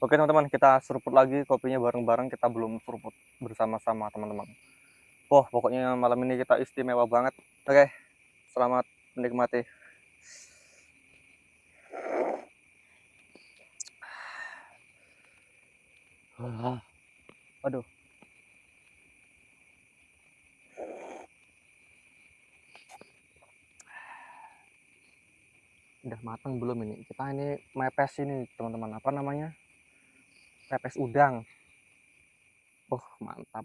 Oke teman-teman, kita seruput lagi kopinya bareng-bareng, kita belum seruput bersama-sama teman-teman. Wah, pokoknya malam ini kita istimewa banget. Oke, selamat menikmati. Aduh, udah matang belum ini? Kita ini mepes ini teman-teman, apa namanya? Pepes udang. Mantap.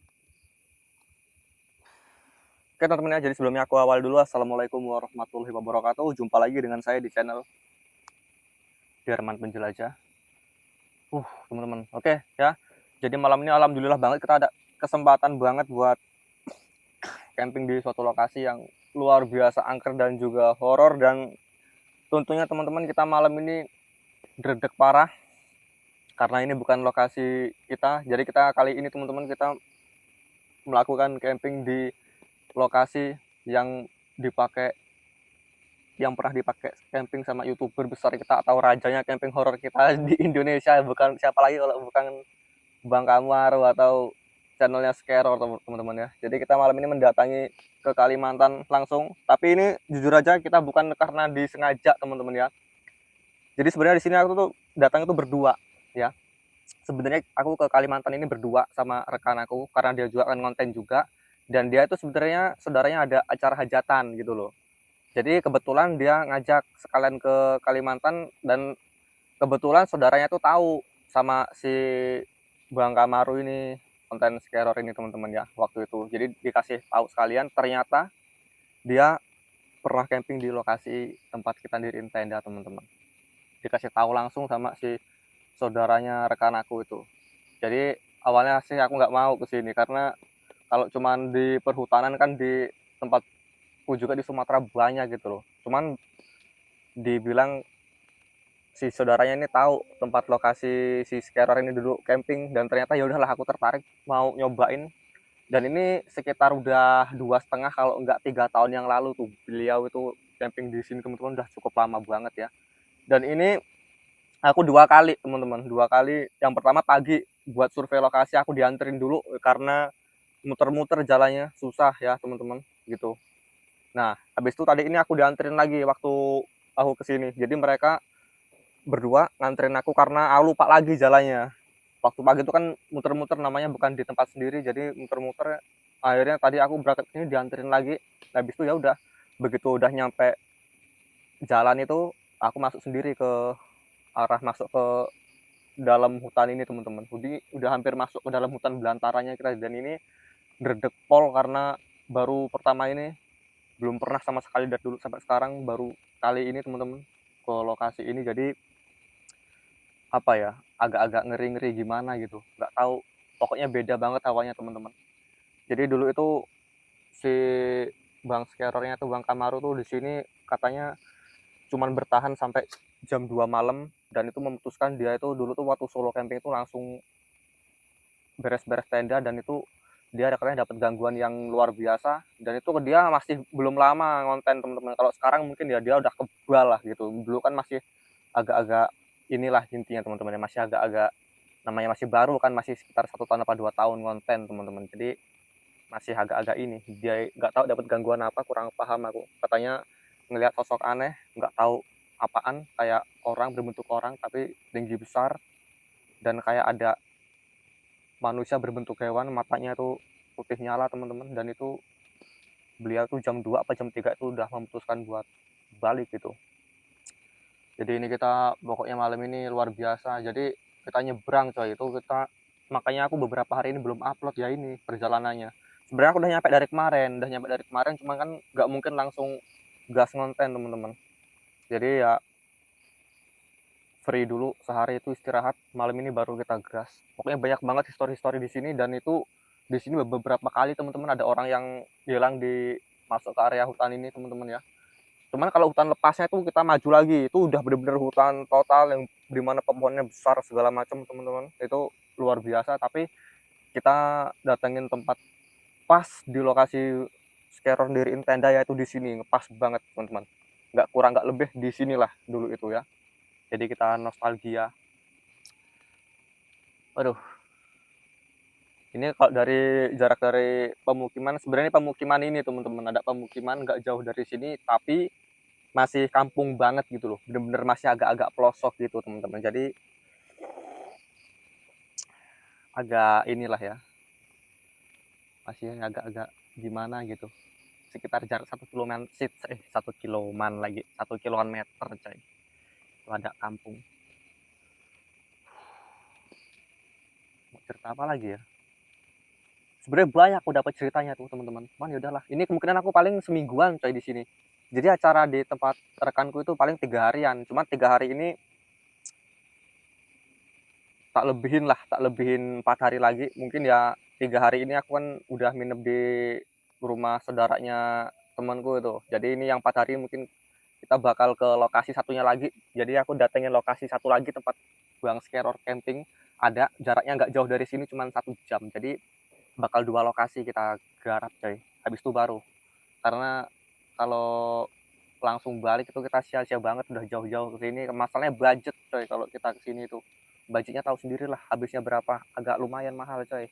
Oke teman-teman ya, jadi sebelumnya aku awal dulu. Assalamualaikum warahmatullahi wabarakatuh. Jumpa lagi dengan saya di channel Darman Penjelajah. Teman-teman. Oke ya. Jadi malam ini alhamdulillah banget kita ada kesempatan banget buat camping di suatu lokasi yang luar biasa angker dan juga horor, dan tentunya teman-teman kita malam ini dredeg parah karena ini bukan lokasi kita. Jadi kita kali ini teman-teman kita melakukan camping di lokasi yang dipakai yang pernah dipakai camping sama YouTuber besar kita atau rajanya camping horor kita di Indonesia. Bukan siapa lagi kalau bukan Bang Kamar atau channelnya Scaror teman-teman ya. Jadi kita malam ini mendatangi ke Kalimantan langsung. Tapi ini jujur aja kita bukan karena disengaja teman-teman ya. Jadi sebenarnya di sini aku tuh datang itu berdua ya. Sebenarnya aku ke Kalimantan ini berdua sama rekan aku karena dia juga kan konten juga, dan dia itu sebenarnya saudaranya ada acara hajatan gitu loh. Jadi kebetulan dia ngajak sekalian ke Kalimantan, dan kebetulan saudaranya tuh tahu sama si Bang Kamaru ini, konten Scaror ini teman-teman ya waktu itu. Jadi dikasih tahu sekalian, ternyata dia pernah camping di lokasi tempat kita diriin tenda teman-teman. Dikasih tahu langsung sama si saudaranya rekan aku itu. Jadi awalnya sih aku nggak mau kesini karena kalau cuman di perhutanan kan di tempatku juga di Sumatera banyak gitu loh. Cuman dibilang si saudaranya ini tahu tempat lokasi si Scaror ini duduk camping, dan ternyata ya udahlah aku tertarik mau nyobain. Dan ini sekitar udah 2,5 kalau enggak 3 tahun yang lalu tuh beliau itu camping di sini teman-teman, udah cukup lama banget ya. Dan ini aku 2 kali teman-teman, 2 kali. Yang pertama pagi buat survei lokasi aku dianterin dulu karena muter-muter jalannya susah ya teman-teman gitu. Nah habis itu tadi ini aku dianterin lagi waktu aku kesini. Jadi mereka berdua nganterin aku karena aku lupa lagi jalannya. Waktu pagi itu kan muter-muter, namanya bukan di tempat sendiri, jadi muter-muter. Akhirnya tadi aku berangkat ini dianterin lagi. Habis itu ya udah, begitu udah nyampe jalan itu aku masuk sendiri ke arah masuk ke dalam hutan ini teman-teman. Jadi udah hampir masuk ke dalam hutan belantaranya kita, dan ini dredeg pol karena baru pertama ini, belum pernah sama sekali dari dulu sampai sekarang, baru kali ini teman-teman ke lokasi ini. Jadi apa ya, agak-agak ngeri-ngeri gimana gitu, nggak tahu, pokoknya beda banget awalnya teman-teman. Jadi dulu itu si Bang Skerornya tuh Bang Kamaru tuh di sini katanya cuman bertahan sampai jam 2 malam, dan itu memutuskan dia itu dulu tuh waktu solo camping itu langsung beres-beres tenda, dan itu dia katanya dapat gangguan yang luar biasa, dan itu dia masih belum lama ngonten teman-teman. Kalau sekarang mungkin ya dia udah kebal lah gitu, dulu kan masih agak-agak inilah intinya teman-teman ya, masih agak-agak, namanya masih baru kan, masih sekitar 1 tahun apa 2 tahun konten teman-teman. Jadi masih agak-agak ini, dia nggak tahu dapat gangguan apa, kurang paham aku. Katanya ngelihat sosok aneh, nggak tahu apaan, kayak orang berbentuk orang tapi tinggi besar, dan kayak ada manusia berbentuk hewan, matanya tuh putih nyala teman-teman. Dan itu beliau tuh jam 2 apa jam 3 itu udah memutuskan buat balik gitu. Jadi ini kita pokoknya malam ini luar biasa. Jadi kita nyebrang coy, itu kita, makanya aku beberapa hari ini belum upload ya ini perjalanannya. Sebenarnya aku udah nyampe dari kemarin, cuma kan nggak mungkin langsung gas ngonten teman-teman. Jadi ya free dulu sehari, itu istirahat, malam ini baru kita gas. Pokoknya banyak banget histori-histori di sini, dan itu di sini beberapa kali teman-teman ada orang yang hilang di masuk ke area hutan ini teman-teman ya. Cuman kalau hutan lepasnya itu kita maju lagi, itu udah bener-bener hutan total yang dimana pohonnya besar segala macam teman-teman. Itu luar biasa. Tapi kita datengin tempat pas di lokasi Scaror diriin tenda, yaitu di sini ngepas banget teman-teman. Nggak kurang nggak lebih di sinilah dulu itu ya. Jadi kita nostalgia. Aduh, ini kalau dari jarak dari pemukiman, sebenarnya pemukiman ini teman-teman, ada pemukiman nggak jauh dari sini, tapi masih kampung banget gitu loh, bener-bener masih agak-agak pelosok gitu teman-teman. Jadi agak inilah ya, masih agak-agak gimana gitu, sekitar jarak 1 kilometer, 1 kiloman lagi, 1 kilometer coy, itu ada kampung. Mau cerita apa lagi ya, sebenarnya banyak aku dapat ceritanya tuh teman-teman, cuman ya udahlah, ini kemungkinan aku paling semingguan coy di sini. Jadi acara di tempat rekanku itu paling 3 harian, cuman 3 hari ini tak lebihin 4 hari lagi mungkin ya. 3 hari ini aku kan udah nginep di rumah saudaranya temanku itu, jadi ini yang 4 hari mungkin kita bakal ke lokasi satunya lagi. Jadi aku datengin lokasi satu lagi tempat Bang Skeror camping, ada jaraknya nggak jauh dari sini, cuma 1 jam. Jadi bakal 2 lokasi kita garap coy, habis itu baru, karena kalau langsung balik itu kita sia-sia banget, udah jauh-jauh ke sini. Masalahnya budget coy, kalau kita ke sini itu budgetnya tahu sendiri lah habisnya berapa, agak lumayan mahal coy.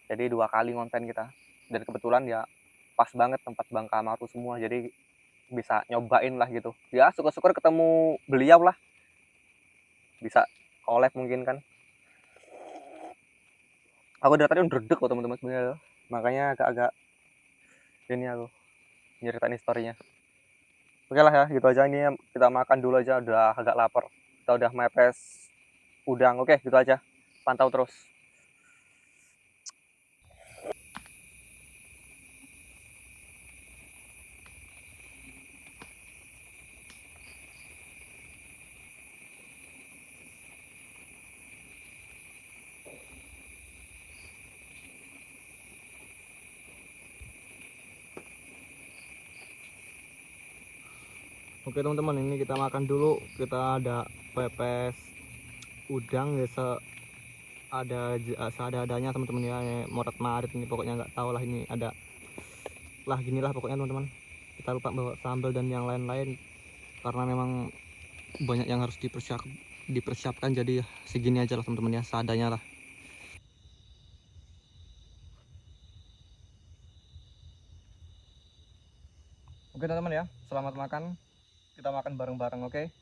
Jadi 2 kali ngonten kita, dan kebetulan ya pas banget tempat Bang Kamaru semua, jadi bisa nyobain lah gitu ya, syukur-syukur ketemu beliau lah, bisa collab mungkin kan. Aku dari tadi udah kok teman-teman sebenarnya, makanya agak-agak ini aku nyeritain historinya. Oke lah ya, gitu aja, ini kita makan dulu aja, udah agak lapar, kita udah mepes udang. Oke gitu aja, pantau terus. Oke teman-teman, ini kita makan dulu. Kita ada pepes udang ya, seadanya teman-teman ya, morat marit ini pokoknya, nggak tahu lah ini ada lah ginilah pokoknya teman-teman. Kita lupa bawa sambal dan yang lain-lain karena memang banyak yang harus dipersiapkan, jadi segini aja lah teman-teman ya, seadanya lah. Oke teman-teman ya, selamat makan, kita makan bareng-bareng. Oke.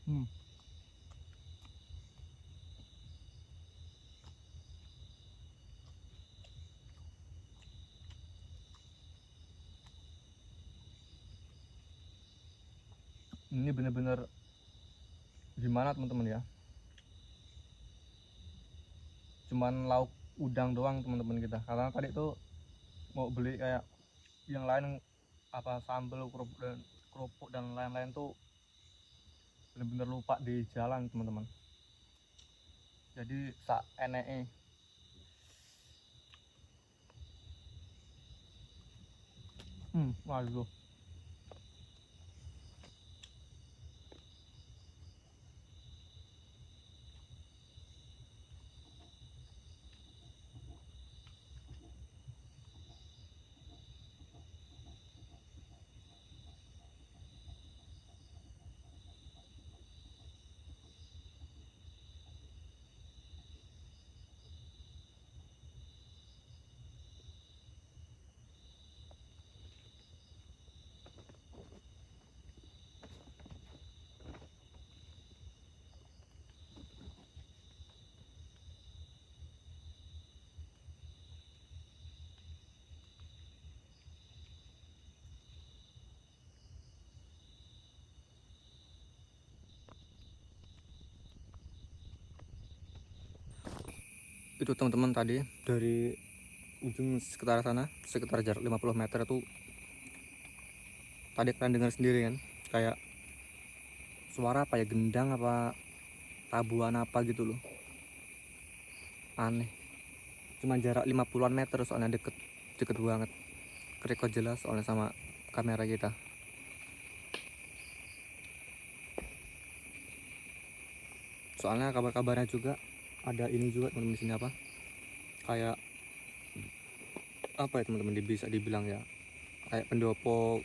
Hmm. Ini bener-bener gimana teman-teman ya, cuman lauk udang doang teman-teman kita, karena tadi tuh mau beli kayak yang lain, apa sambal, kerupuk dan lain-lain tuh bener-bener lupa di jalan teman-teman. Jadi sak eneke. Waduh. Itu teman-teman, tadi dari ujung sekitar sana, sekitar jarak 50 meter itu, tadi kalian dengar sendiri kan, kayak suara apa ya, gendang apa tabuhan apa gitu loh, aneh. Cuma jarak 50-an meter soalnya, deket deket banget, kerekod jelas soalnya sama kamera kita. Soalnya kabar-kabarnya juga ada ini juga teman-teman di sini, apa kayak apa ya teman-teman, bisa dibilang ya kayak pendopo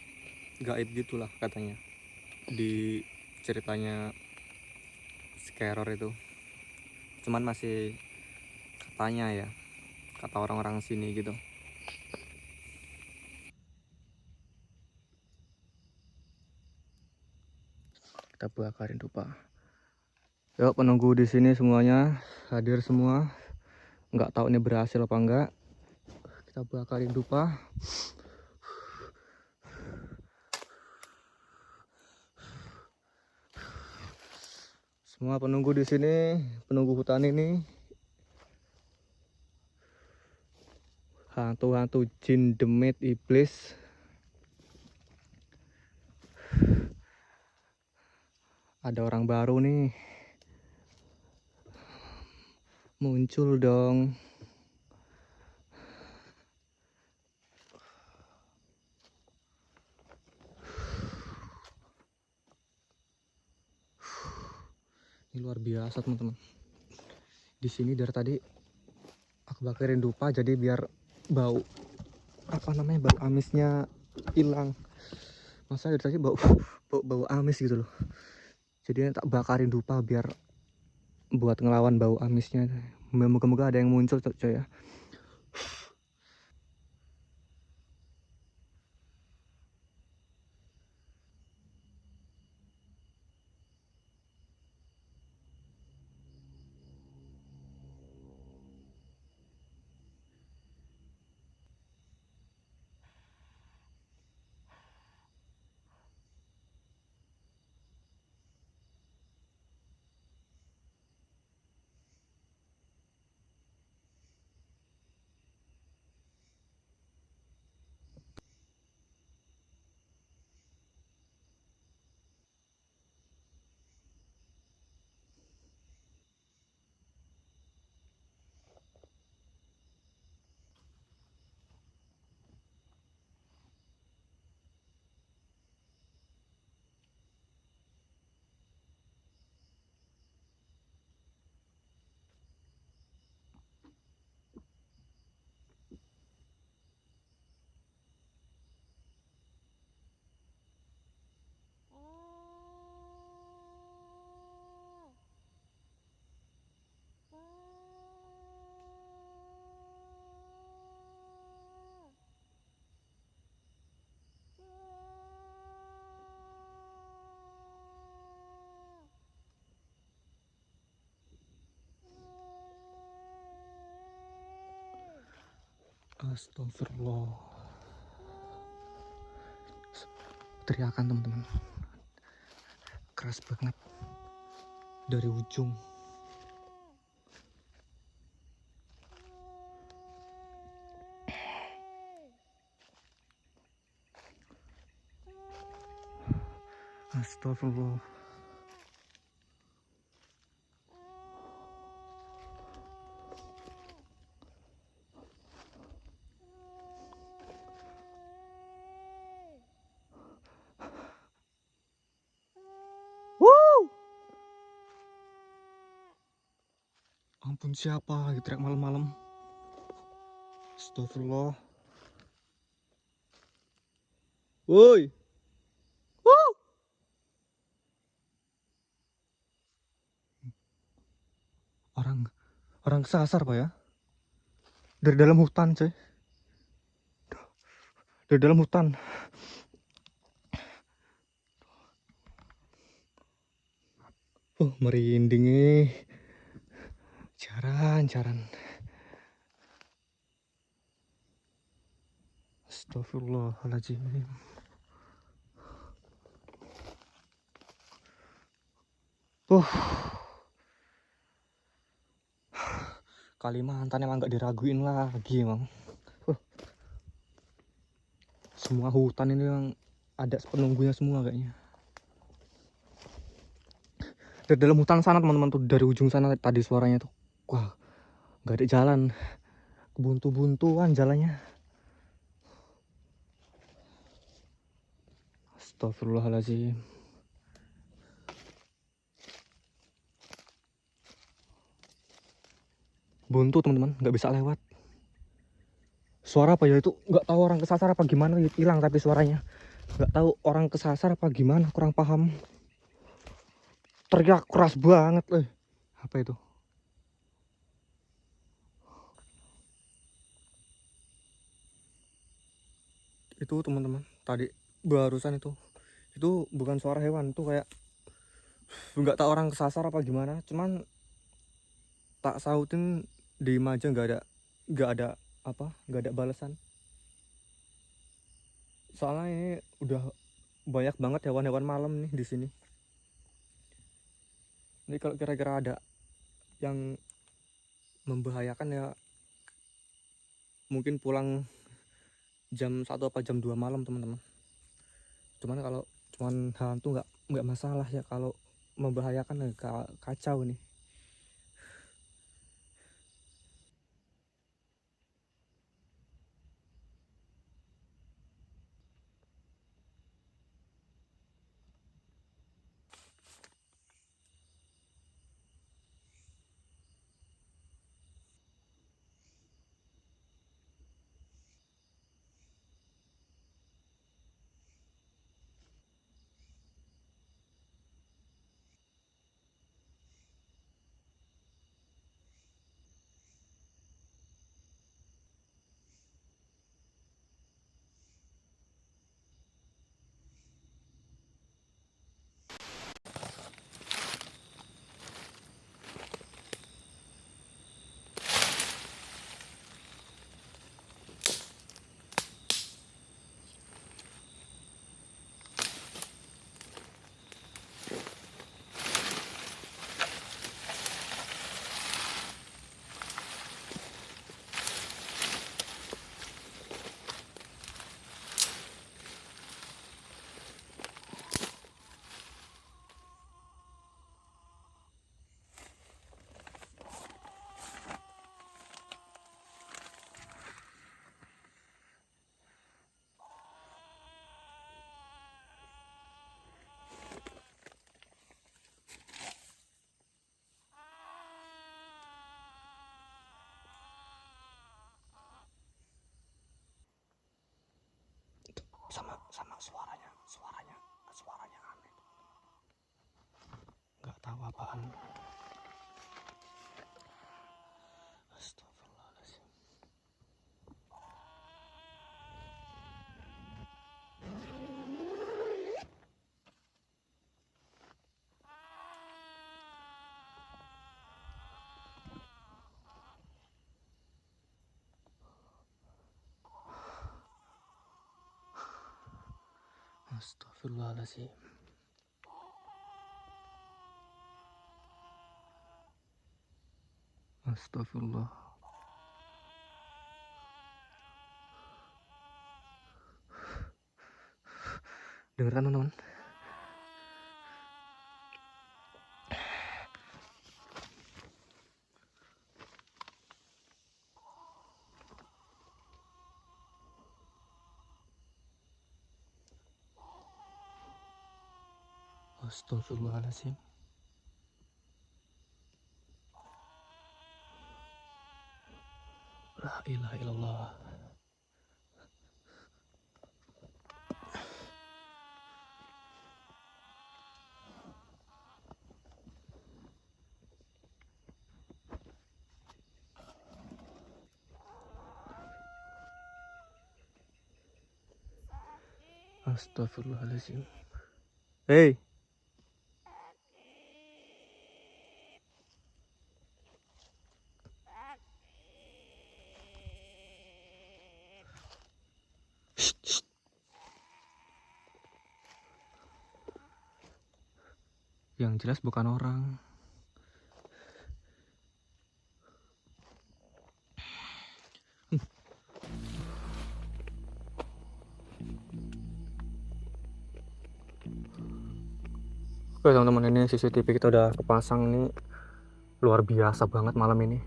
gaib gitulah katanya, di ceritanya Skeror itu. Cuman masih katanya ya, kata orang-orang sini gitu. Kita bakarin dupa. Yuk penunggu di sini semuanya hadir semua. Nggak tahu ini berhasil apa enggak. Kita bakarin dupa. Semua penunggu di sini, penunggu hutan ini, hantu-hantu jin, demit, iblis. Ada orang baru nih. Muncul dong. Ini luar biasa teman-teman. Di sini dari tadi aku bakarin dupa jadi biar bau bau amisnya hilang. Masa dari tadi bau amis gitu loh. Jadi tak bakarin dupa biar buat ngelawan bau amisnya. Moga-moga ada yang muncul coy ya. Astagfirullah. Teriakan teman-teman. Keras banget. Dari ujung. Astagfirullah. Ampun, siapa lagi teriak malam-malam? Astagfirullah. Woi. Orang kesasar pak ya? Dari dalam hutan coy. Dari dalam hutan. Merinding nih. Jaran. Astagfirullahaladzim. Kalimantan emang gak diraguin lagi emang. Semua hutan ini yang ada penunggunya semua kayaknya. Dari dalam hutan sana teman-teman tuh, dari ujung sana tadi suaranya tuh. Wah, gak ada jalan. Kebuntu-buntuan jalannya. Astagfirullahaladzim. Buntu teman-teman, nggak bisa lewat. Suara apa ya itu? Nggak tahu orang kesasar apa gimana, hilang tapi suaranya. Nggak tahu orang kesasar apa gimana, kurang paham. teriak keras banget. Apa itu? Itu teman-teman, tadi barusan itu bukan suara hewan, itu kayak nggak tahu orang kesasar apa gimana, cuman tak sautin di aja, nggak ada apa, nggak ada balasan. Soalnya ini udah banyak banget hewan-hewan malam nih di sini. Ini kalau kira-kira ada yang membahayakan ya mungkin pulang jam 1 apa jam 2 malam teman-teman. Cuman kalau cuman hantu nggak masalah ya, kalau membahayakan ya kacau nih. Sama suaranya aneh, nggak tahu apaan. Astagfirullahaladzim. Astagfirullahaladzim. Astagfirullah. Dengarkan teman-teman. Astagfirullahaladzim. La ilaha illallah. Astagfirullahaladzim. Hei. Yang jelas bukan orang. Oke teman-teman, ini CCTV kita udah kepasang nih. Luar biasa banget malam ini.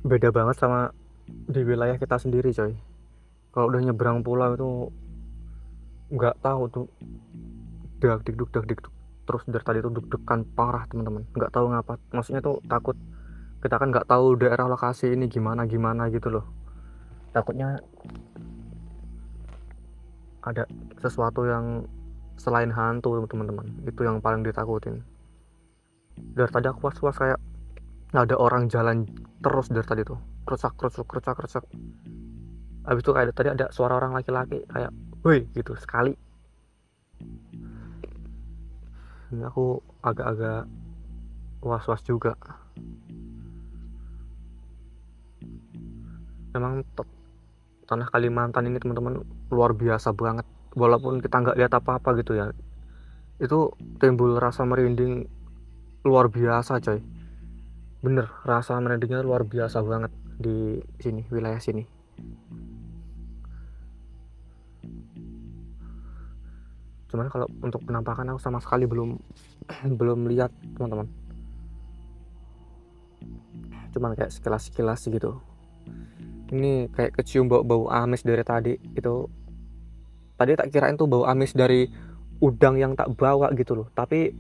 Beda banget sama di wilayah kita sendiri coy. Kalau udah nyebrang pulau itu nggak tahu tuh dak dikduk terus dari tadi tuh deg-degan parah teman-teman. Nggak tahu ngapa, maksudnya tuh takut. Kita kan nggak tahu daerah lokasi ini gimana gitu loh. Takutnya ada sesuatu yang selain hantu teman-teman, itu yang paling ditakutin. Dari tadi aku was-was kayak ada orang jalan terus dari tadi tuh, kerusak. Habis itu kayak tadi ada suara orang laki-laki kayak woi gitu sekali. Ini aku agak-agak was-was juga. Memang tanah Kalimantan ini teman-teman luar biasa banget. Walaupun kita nggak lihat apa-apa gitu ya, itu timbul rasa merinding luar biasa coy. Bener, rasa merindingnya luar biasa banget di sini, wilayah sini. Cuman kalau untuk penampakan aku sama sekali belum belum lihat teman-teman. Cuman kayak sekilas gitu. Ini kayak kecium bau amis dari tadi. Itu tadi tak kirain tuh bau amis dari udang yang tak bawa gitu loh, tapi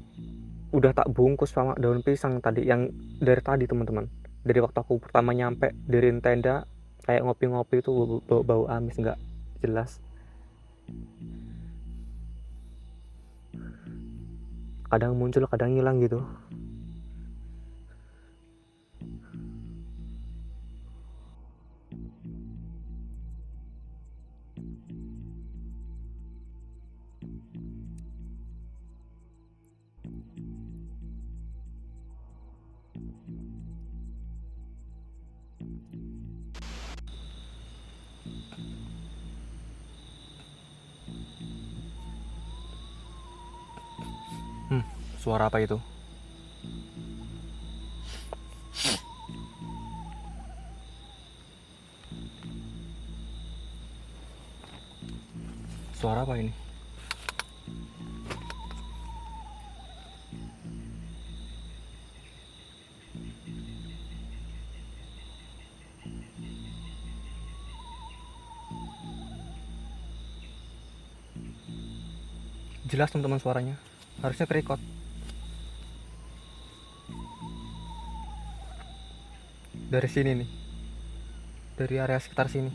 udah tak bungkus sama daun pisang tadi yang dari tadi teman-teman. Dari waktu aku pertama nyampe dari tenda kayak ngopi-ngopi itu bau amis nggak jelas. Kadang muncul kadang hilang gitu. Suara apa itu? Suara apa ini? Jelas teman-teman suaranya. Harusnya kerekod. Dari sini nih. Dari area sekitar sini.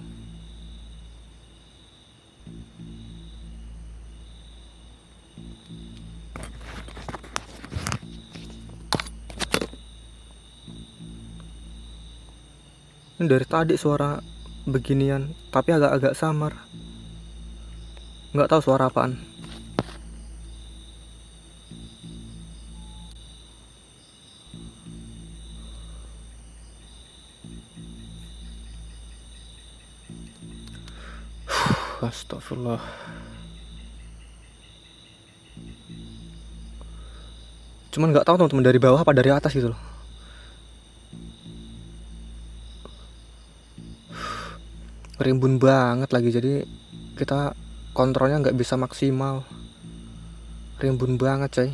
Ini dari tadi suara beginian, tapi agak-agak samar. Nggak tahu suara apaan. Astagfirullah. Cuman nggak tahu teman-teman dari bawah apa dari atas gitu loh. Rimbun banget lagi, jadi kita kontrolnya nggak bisa maksimal. Rimbun banget coy.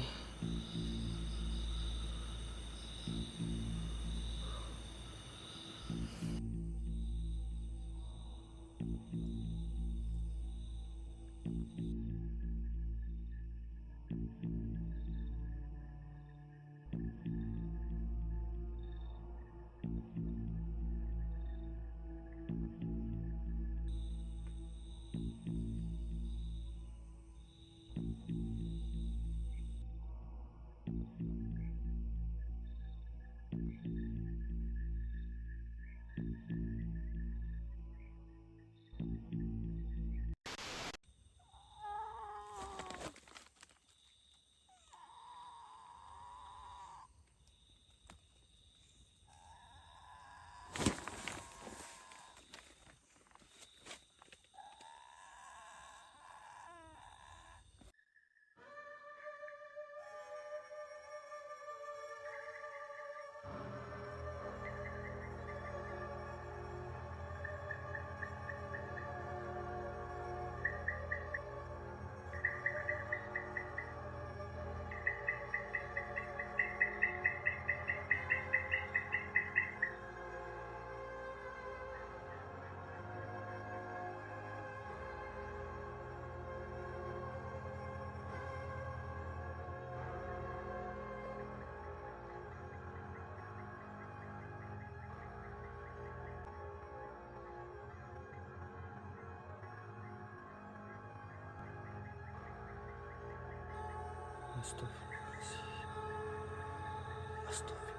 Astagfirullahaladzim. Astagfirullahaladzim.